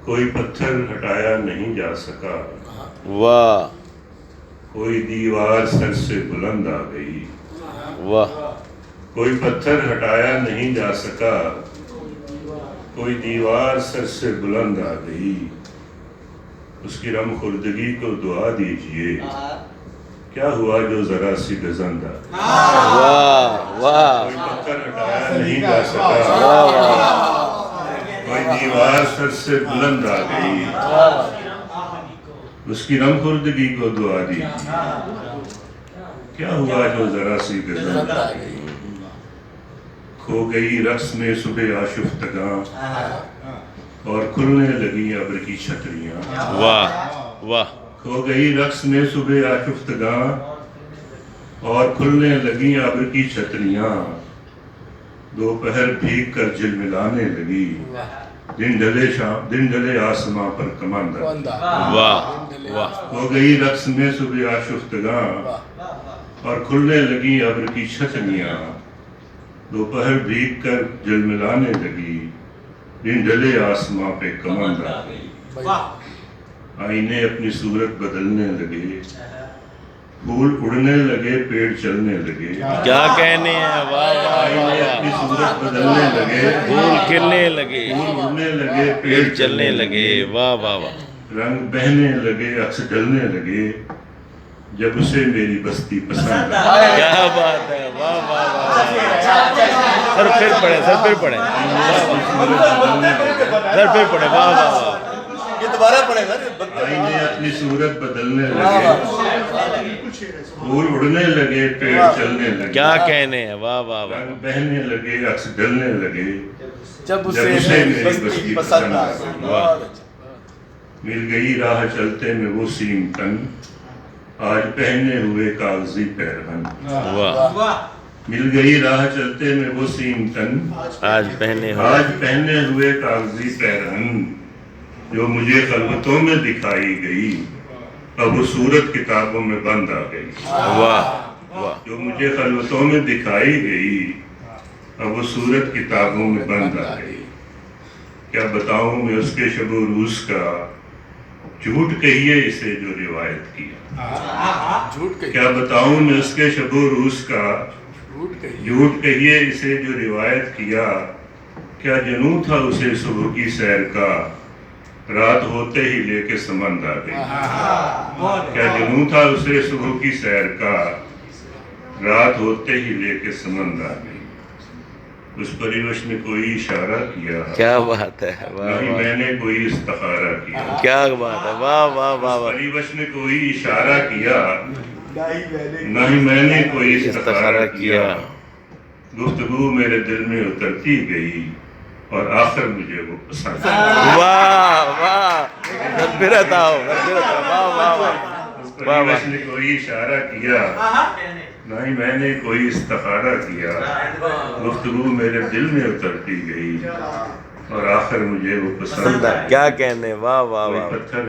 کوئی پتھر ہٹایا نہیں جا سکا، واہ کوئی دیوار سر سے بلند آ گئی، واہ کوئی پتھر ہٹایا نہیں جا سکا، کوئی دیوار سر سے بلند آ گئی، اس کی رم خوردگی کو دعا دیجئے، کیا ہوا جو ذرا سی گزند آ گئی۔ واہ واہ کوئی پتھر ہٹایا نہیں جا سکا، واہ کوئی دیوار سر سے بلند آ گئی، اس کی رم خوردگی کو دعا دیجئے، کیا ہوا جو ذرا سی گزند آ گئی۔ کھو گئی رقص میں صبح آشفتگاں، اور کھلنے لگی ابر کی چھتریاں۔ واہ واہ کھو گئی رقص میں صبح آشفتگاں، اور کھلنے لگی ابر کی چھتریاں، دوپہر بھیگ کر جھلملانے لگی، دن ڈلے آسماں پر کماندہ۔ واہ واہ ہو گئی رقص میں صبح آشفتگاں، اور کھلنے لگی ابر کی چھتریاں، دوپہر بھیگ کر جھلملانے لگی، دن ڈلے آسماں پہ کماندہ گئی۔ آئینے اپنی صورت بدلنے لگے، پھول اڑنے لگے، پیڑ چلنے لگے۔ کیا کہنے ہیں، واہ واہ آئینے اپنی صورت بدلنے لگے، پھول کھلنے لگے، پھول اڑنے لگے، پیڑ چلنے لگے۔ واہ واہ واہ رنگ بہنے لگے، عکس ڈلنے لگے، جب اسے میری بستی پسند آئی۔ کیا بات ہے، واہ واہ واہ سر پھر پڑھیں، سر پھر پڑھیں، سر پھر پڑھیں، واہ واہ واہ یہ دوبارہ پڑھے گا۔ آئینے اپنی صورت بدلنے لگے، پھول اڑنے لگے، پیڑ چلنے لگے۔ کیا کہنے ہیں، واہ واہ واہ رنگ بہنے لگے، عکس ڈلنے لگے، جب اسے میری بستی پسند آ گئی۔ واہ مل گئی راہ چلتے میں وہ سیم تن، آج پہنے ہوئے کاغذی پیرہن۔ واہ مل گئی راہ چلتے میں وہ سیم تن، آج پہنے ہو آج پہنے ہوئے کاغذی پیرہن، جو مجھے خلوتوں میں دکھائی گئی، اب وہ صورت کتابوں میں بند آ گئی۔ واہ واہ جو مجھے خلوتوں میں دکھائی گئی، اب وہ صورت کتابوں میں بند آ گئی۔ کیا بتاؤں میں اس کے شب و روز کا، جھوٹ کہیے اسے جو روایت کیا۔ کیا بتاؤں میں اس کے شب و روز کا، جھوٹ کہیے اسے جو روایت کیا، کیا جنوں تھا اسے صبح کی سیر کا، رات ہوتے ہی لے کے سمند آ گئی۔ کیا جنوں تھا اسے صبح کی سیر کا، رات ہوتے ہی لے کے سمند آ گئی۔ اس پریوش نے کوئی اشارہ کیا، کیا بات ہے، نہ واہ ہی واہ میں نے کوئی استخارہ کیا۔ کیا بات ہے، واہ واہ واہ واہ پریوش نے کوئی اشارہ کیا، نہ ہی میں نے کوئی استخارہ کیا، گفتگو میرے دل میں اترتی گئی، اور آخر مجھے وہ پسند آئی۔ واہ واہ تدبیرت آؤ، واہ واہ واہ پریوش نے کوئی اشارہ کیا، نہ ہی میں نے کوئی استخارہ کیا، گفتگو میرے دل میں اترتی گئی، اور آخر مجھے وہ پسند آئی۔ کیا کہنے، واہ واہ کوئی واہ پتھر